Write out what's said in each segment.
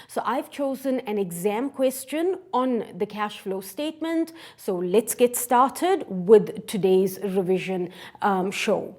So I've chosen an exam question on the cash flow statement. So let's get started with today's revision show.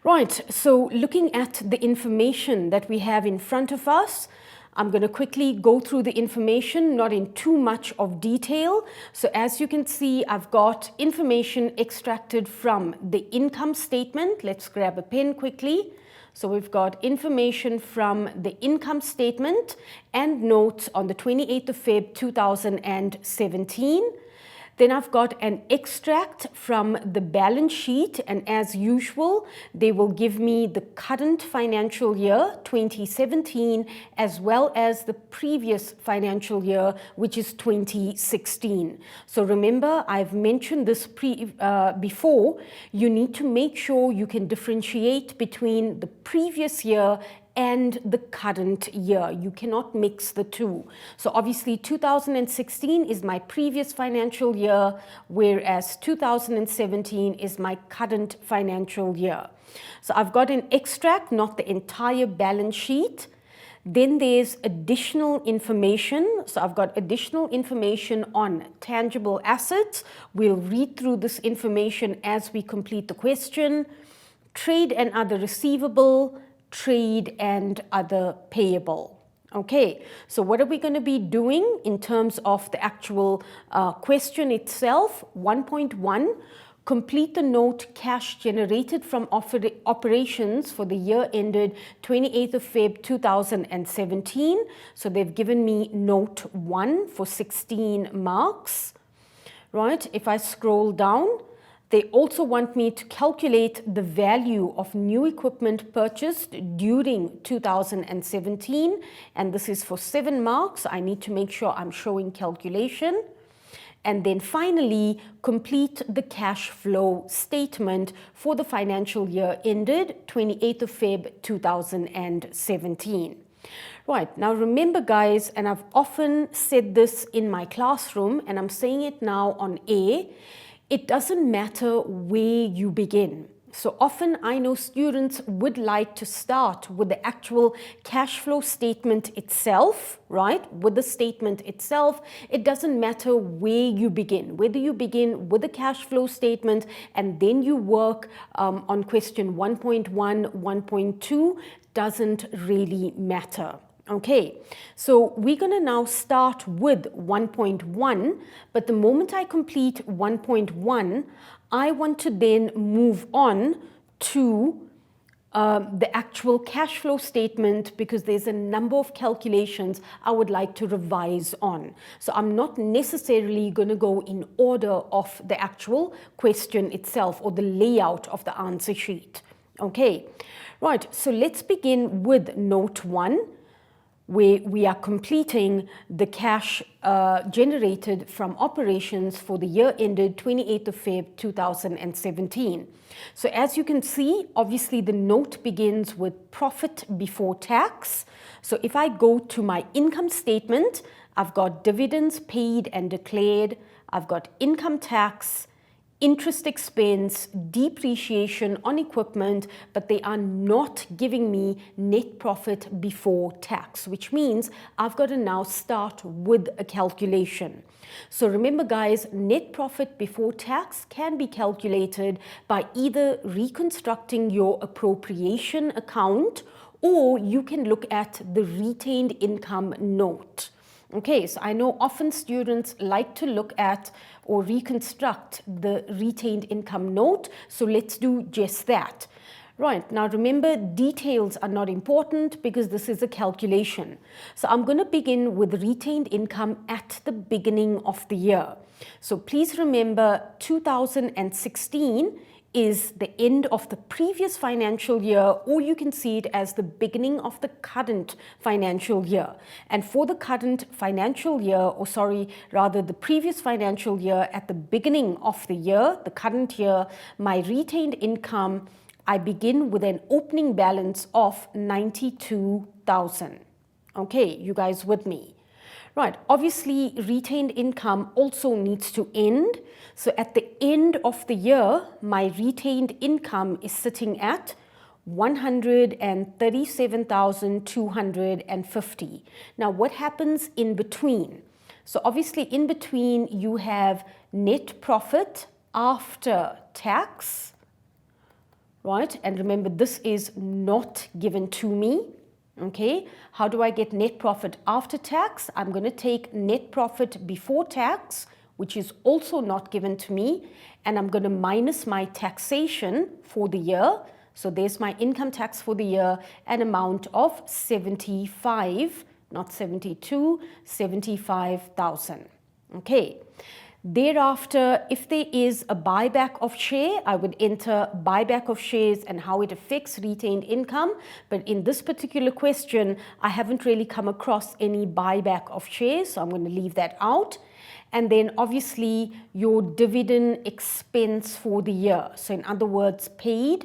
Right, so looking at the information that we have in front of us, I'm going to quickly go through the information, not in too much of detail. So as you can see, I've got information extracted from the income statement. Let's grab a pen quickly. So we've got information from the income statement and notes on the 28th of Feb 2017. Then I've got an extract from the balance sheet, and as usual, they will give me the current financial year 2017 as well as the previous financial year, which is 2016. So remember, I've mentioned this before, you need to make sure you can differentiate between the previous year and the current year. You cannot mix the two. So obviously 2016 is my previous financial year, whereas 2017 is my current financial year. So I've got an extract, not the entire balance sheet. Then there's additional information. So I've got additional information on tangible assets. We'll read through this information as we complete the question. Trade and other receivable, trade and other payable. Okay, so what are we going to be doing in terms of the actual question itself? 1.1, complete the note cash generated from operations for the year ended 28th of Feb 2017. So they've given me note 1 for 16 marks. Right, if I scroll down, they also want me to calculate the value of new equipment purchased during 2017, and this is for 7 marks. I need to make sure I'm showing calculation. And then finally, complete the cash flow statement for the financial year ended 28th of Feb 2017. Right, now remember guys, and I've often said this in my classroom, and I'm saying it now on air, it doesn't matter where you begin. So often I know students would like to start with the actual cash flow statement itself, right? With the statement itself, it doesn't matter where you begin, whether you begin with the cash flow statement and then you work on question 1.1, 1.2, doesn't really matter. Okay, so we're going to now start with 1.1, but the moment I complete 1.1, I want to then move on to the actual cash flow statement because there's a number of calculations I would like to revise on. So I'm not necessarily going to go in order of the actual question itself or the layout of the answer sheet. Okay, right, so let's begin with note 1. Where we are completing the cash generated from operations for the year ended 28th of Feb 2017. So as you can see, obviously the note begins with profit before tax. So if I go to my income statement, I've got dividends paid and declared, I've got income tax, interest expense, depreciation on equipment, but they are not giving me net profit before tax, which means I've got to now start with a calculation. So remember guys, net profit before tax can be calculated by either reconstructing your appropriation account or you can look at the retained income note. Okay, so I know often students like to look at or reconstruct the retained income note, so let's do just that. Right, now remember, details are not important because this is a calculation. So I'm going to begin with retained income at the beginning of the year. So please remember, 2016 is the end of the previous financial year, or you can see it as the beginning of the current financial year. And for the current financial year, or sorry, rather the previous financial year, at the beginning of the year, the current year, my retained income, I begin with an opening balance of 92,000. Okay, you guys with me? Right, obviously retained income also needs to end. So at the end of the year, my retained income is sitting at 137,250. Now, what happens in between? So obviously in between you have net profit after tax, right? And remember, this is not given to me. Okay, how do I get net profit after tax? I'm going to take net profit before tax, which is also not given to me, and I'm going to minus my taxation for the year. So there's my income tax for the year, an amount of 75, not 72, 75,000. Okay. Thereafter, if there is a buyback of share, I would enter buyback of shares and how it affects retained income. But in this particular question, I haven't really come across any buyback of shares, so I'm going to leave that out. And then obviously your dividend expense for the year. So in other words, paid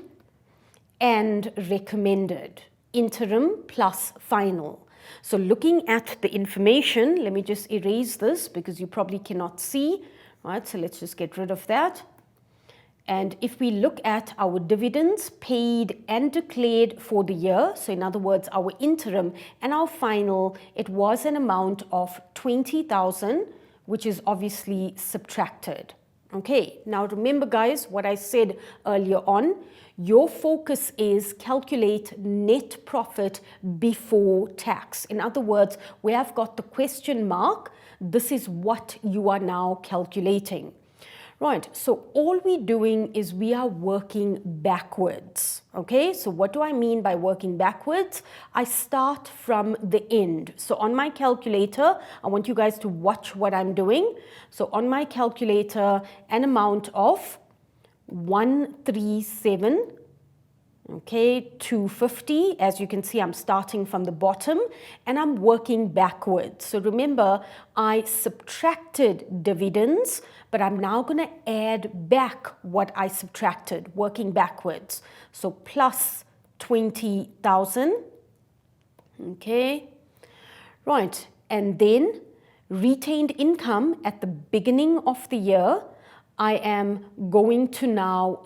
and recommended, interim plus final. So looking at the information, let me just erase this because you probably cannot see, right? So let's just get rid of that. And if we look at our dividends paid and declared for the year, so in other words, our interim and our final, it was an amount of 20,000, which is obviously subtracted. Okay, now remember guys what I said earlier on. Your focus is calculate net profit before tax. In other words, where I've got the question mark, this is what you are now calculating. Right, so all we're doing is we are working backwards. Okay, so what do I mean by working backwards? I start from the end. So on my calculator, I want you guys to watch what I'm doing. So on my calculator, an amount of 137, okay, 250. As you can see, I'm starting from the bottom and I'm working backwards. So remember, I subtracted dividends, but I'm now going to add back what I subtracted, working backwards. So plus 20,000, okay, right, and then retained income at the beginning of the year, I am going to now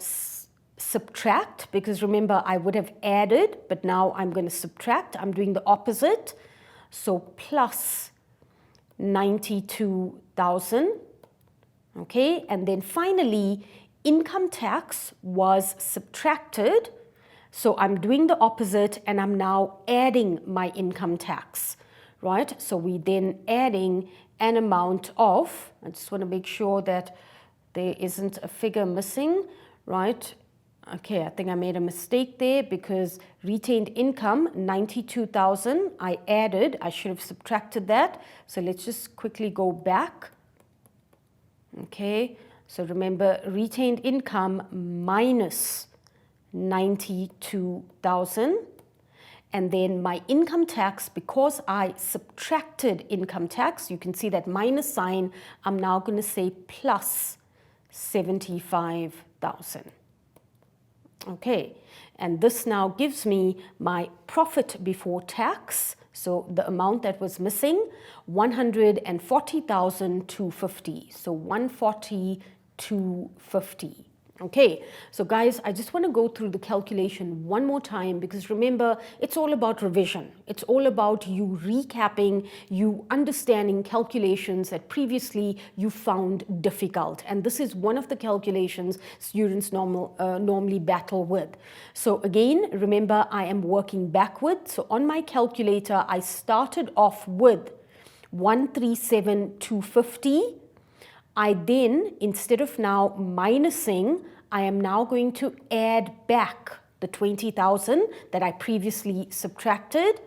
subtract, because remember I would have added, but now I'm going to subtract. I'm doing the opposite. So plus 92,000. Okay, and then finally income tax was subtracted. So I'm doing the opposite and I'm now adding my income tax, right? So we then adding an amount of, I just want to make sure that there isn't a figure missing, right? Okay, I think I made a mistake there because retained income, 92,000, I added, I should have subtracted that. So let's just quickly go back. Okay, so remember retained income minus 92,000. And then my income tax, because I subtracted income tax, you can see that minus sign, I'm now going to say plus 75,000. Okay, and this now gives me my profit before tax. So the amount that was missing, 140,250. So 140,250. Okay, so guys, I just want to go through the calculation one more time because remember, it's all about revision. It's all about you recapping, you understanding calculations that previously you found difficult. And this is one of the calculations students normally battle with. So again, remember, I am working backwards. So on my calculator, I started off with 137,250. I then, instead of now minusing, I am now going to add back the 20,000 that I previously subtracted.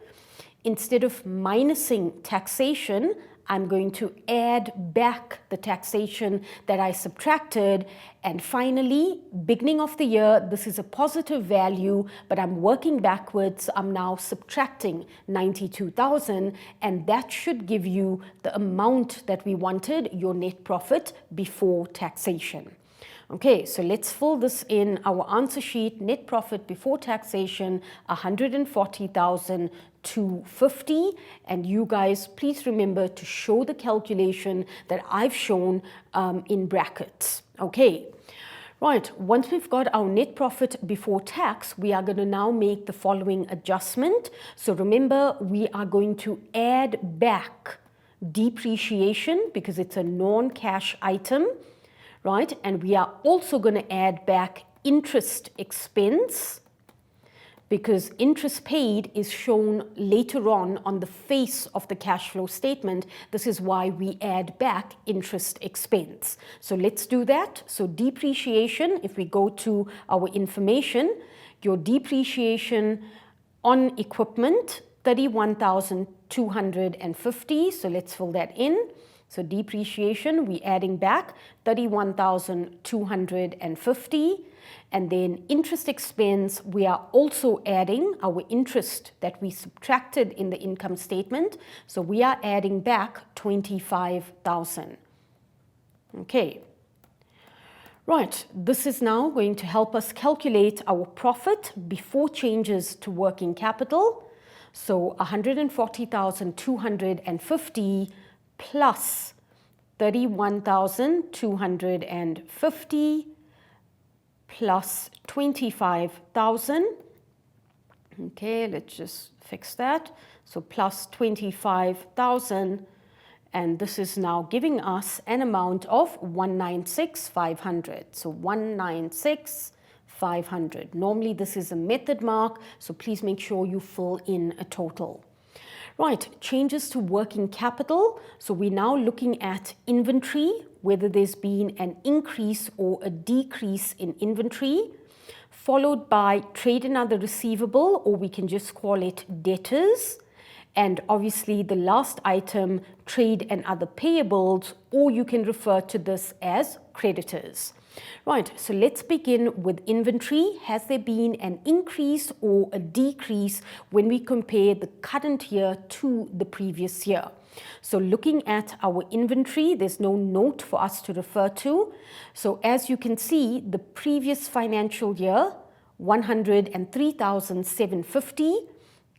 Instead of minusing taxation, I'm going to add back the taxation that I subtracted. And finally, beginning of the year, this is a positive value, but I'm working backwards. I'm now subtracting 92,000, and that should give you the amount that we wanted, your net profit before taxation. Okay, so let's fill this in our answer sheet. Net profit before taxation, 140,250. And you guys, please remember to show the calculation that I've shown in brackets. Okay, Right, once we've got our net profit before tax, we are going to now make the following adjustment. So remember, we are going to add back depreciation because it's a non-cash item, right? And we are also going to add back interest expense because interest paid is shown later on the face of the cash flow statement. This is why we add back interest expense. So let's do that. So depreciation, if we go to our information, your depreciation on equipment, 31,250. So let's fill that in. So depreciation, we're adding back 31,250. And then interest expense, we are also adding our interest that we subtracted in the income statement. So we are adding back 25,000. Okay. Right, this is now going to help us calculate our profit before changes to working capital. So 140,250 plus 31,250 plus 25,000. Okay, let's just fix that. So plus 25,000, and this is now giving us an amount of 196,500. So 196,500. Normally this is a method mark, so please make sure you fill in a total. Right, changes to working capital. So we're now looking at inventory, whether there's been an increase or a decrease in inventory, followed by trade and other receivable, or we can just call it debtors. And obviously the last item, trade and other payables, or you can refer to this as creditors. Right, so let's begin with inventory. Has there been an increase or a decrease when we compare the current year to the previous year? So looking at our inventory, there's no note for us to refer to. So as you can see, the previous financial year, 103,750.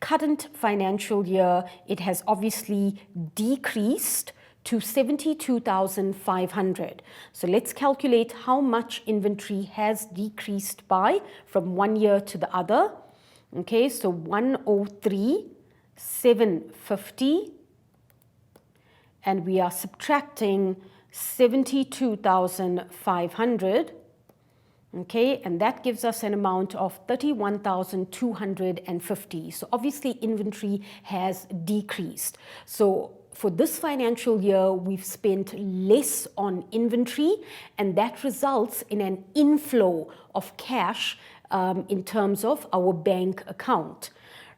Current financial year, it has obviously decreased to 72,500. So let's calculate how much inventory has decreased by from one year to the other. Okay, so 103,750, and we are subtracting 72,500. Okay, and that gives us an amount of 31,250. So obviously inventory has decreased. So for this financial year, we've spent less on inventory, and that results in an inflow of cash in terms of our bank account.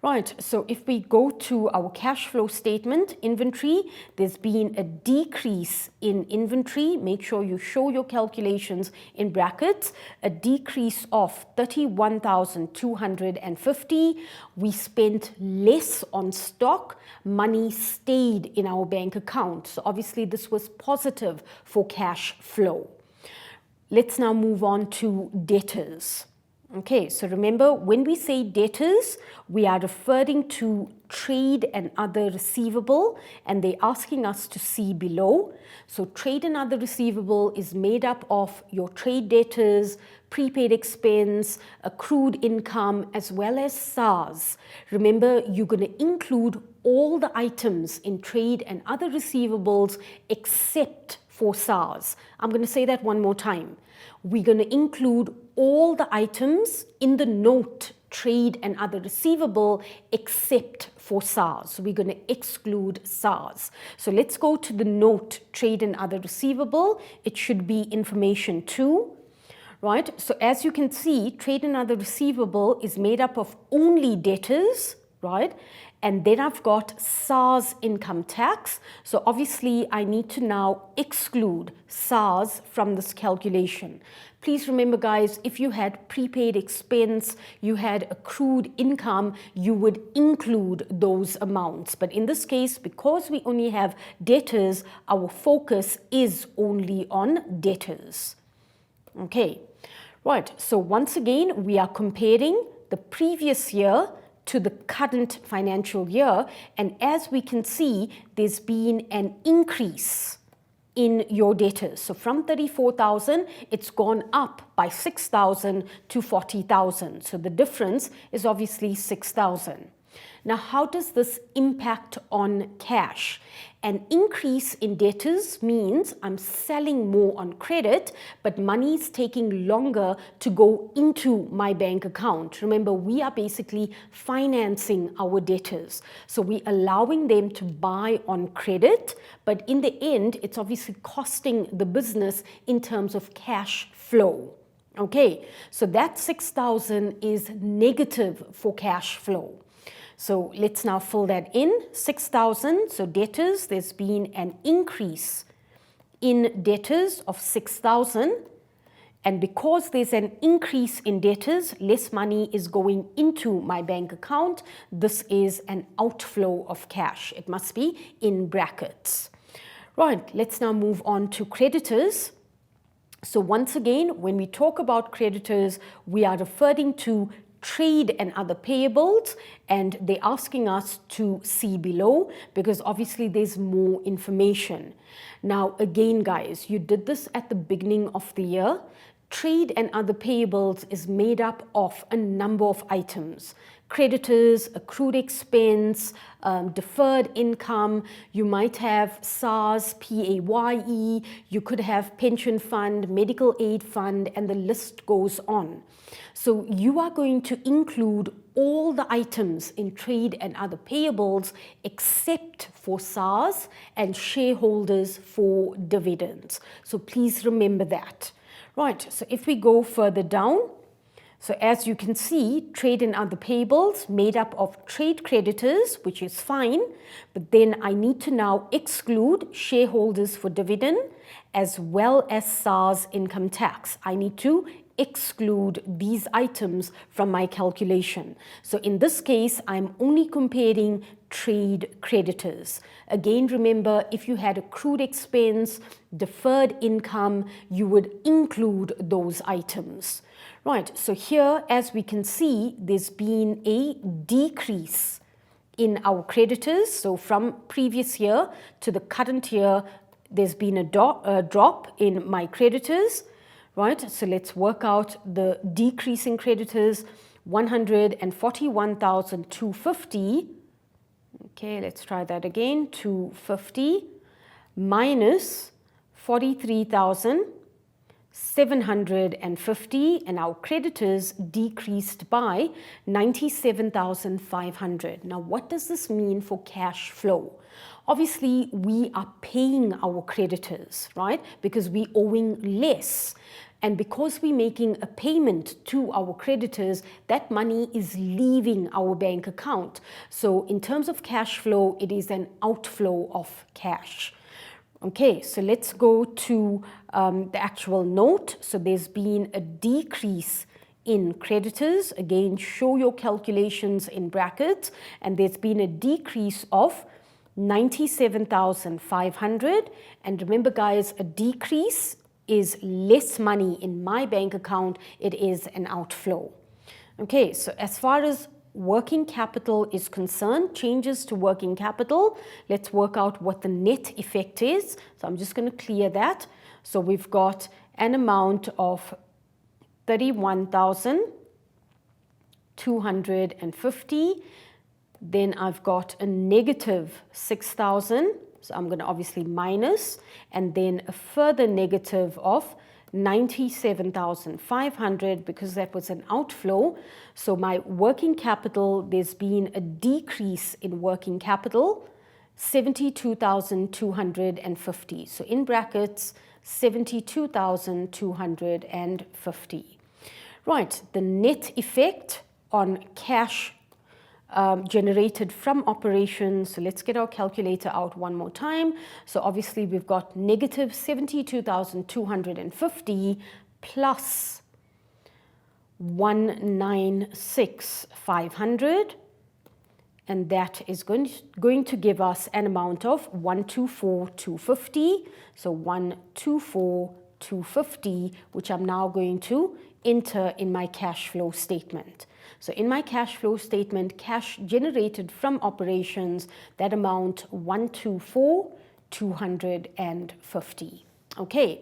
Right, so if we go to our cash flow statement, inventory, there's been a decrease in inventory. Make sure you show your calculations in brackets. A decrease of 31,250. We spent less on stock. Money stayed in our bank account. So obviously this was positive for cash flow. Let's now move on to debtors. Okay, so remember, when we say debtors, we are referring to trade and other receivable, and they're asking us to see below. So trade and other receivable is made up of your trade debtors, prepaid expense, accrued income, as well as SARS. Remember, you're going to include all the items in trade and other receivables except for SARS. I'm going to say that one more time. We're going to include all the items in the note trade and other receivable except for SARS. So we're going to exclude SARS. So let's go to the note trade and other receivable. It should be information 2. Right? So as you can see, trade and other receivable is made up of only debtors, right? And then I've got SARS income tax. So obviously I need to now exclude SARS from this calculation. Please remember, guys, if you had prepaid expense, you had accrued income, you would include those amounts. But in this case, because we only have debtors, our focus is only on debtors. Okay, right. So once again, we are comparing the previous year to the current financial year, and as we can see, there's been an increase in your debtors. So from 34,000, it's gone up by 6,000 to 40,000. So the difference is obviously 6,000. Now, how does this impact on cash? An increase in debtors means I'm selling more on credit, but money is taking longer to go into my bank account. Remember, we are basically financing our debtors. So we're allowing them to buy on credit, but in the end, it's obviously costing the business in terms of cash flow. Okay, so that 6,000 is negative for cash flow. So let's now fill that in, 6,000. So debtors, there's been an increase in debtors of 6,000. And because there's an increase in debtors, less money is going into my bank account. This is an outflow of cash. It must be in brackets. Right, let's now move on to creditors. So once again, when we talk about creditors, we are referring to trade and other payables, and they're asking us to see below because obviously there's more information. Now again, guys, you did this at the beginning of the year. Trade and other payables is made up of a number of items. Creditors, accrued expense, deferred income, you might have SARS, PAYE, you could have pension fund, medical aid fund, and the list goes on. So you are going to include all the items in trade and other payables except for SARS and shareholders for dividends. So please remember that. Right, so if we go further down, so as you can see, trade and other payables made up of trade creditors, which is fine, but then I need to now exclude shareholders for dividend as well as SARS income tax. I need to exclude these items from my calculation. So in this case, I'm only comparing trade creditors. Again, remember, if you had accrued expense, deferred income, you would include those items. Right, so here, as we can see, there's been a decrease in our creditors. So from previous year to the current year, there's been a drop in my creditors. Right, so let's work out the decrease in creditors, 141,250. Okay, let's try that again, 250 minus 43,750, and our creditors decreased by 97,500. Now, what does this mean for cash flow? Obviously, we are paying our creditors, right? Because we're owing less. And because we're making a payment to our creditors, that money is leaving our bank account. So in terms of cash flow, it is an outflow of cash. Okay, so let's go to the actual note. So there's been a decrease in creditors. Again, show your calculations in brackets. And there's been a decrease of 97,500. And remember, guys, a decrease is less money in my bank account. It is an outflow. Okay, so as far as working capital is concerned, changes to working capital, let's work out what the net effect is. So I'm just going to clear that. So we've got an amount of 31,250. Then I've got a negative 6,000. So I'm going to obviously minus, and then a further negative of 97,500 because that was an outflow. So my working capital, there's been a decrease in working capital, 72,250. So in brackets, 72,250. Right, the net effect on cash generated from operations. So let's get our calculator out one more time. So obviously we've got negative 72,250 plus 196,500, and that is going to give us an amount of 124,250. So 124,250, which I'm now going to enter in my cash flow statement. So in my cash flow statement, cash generated from operations, that amount 124,250. 250. Okay.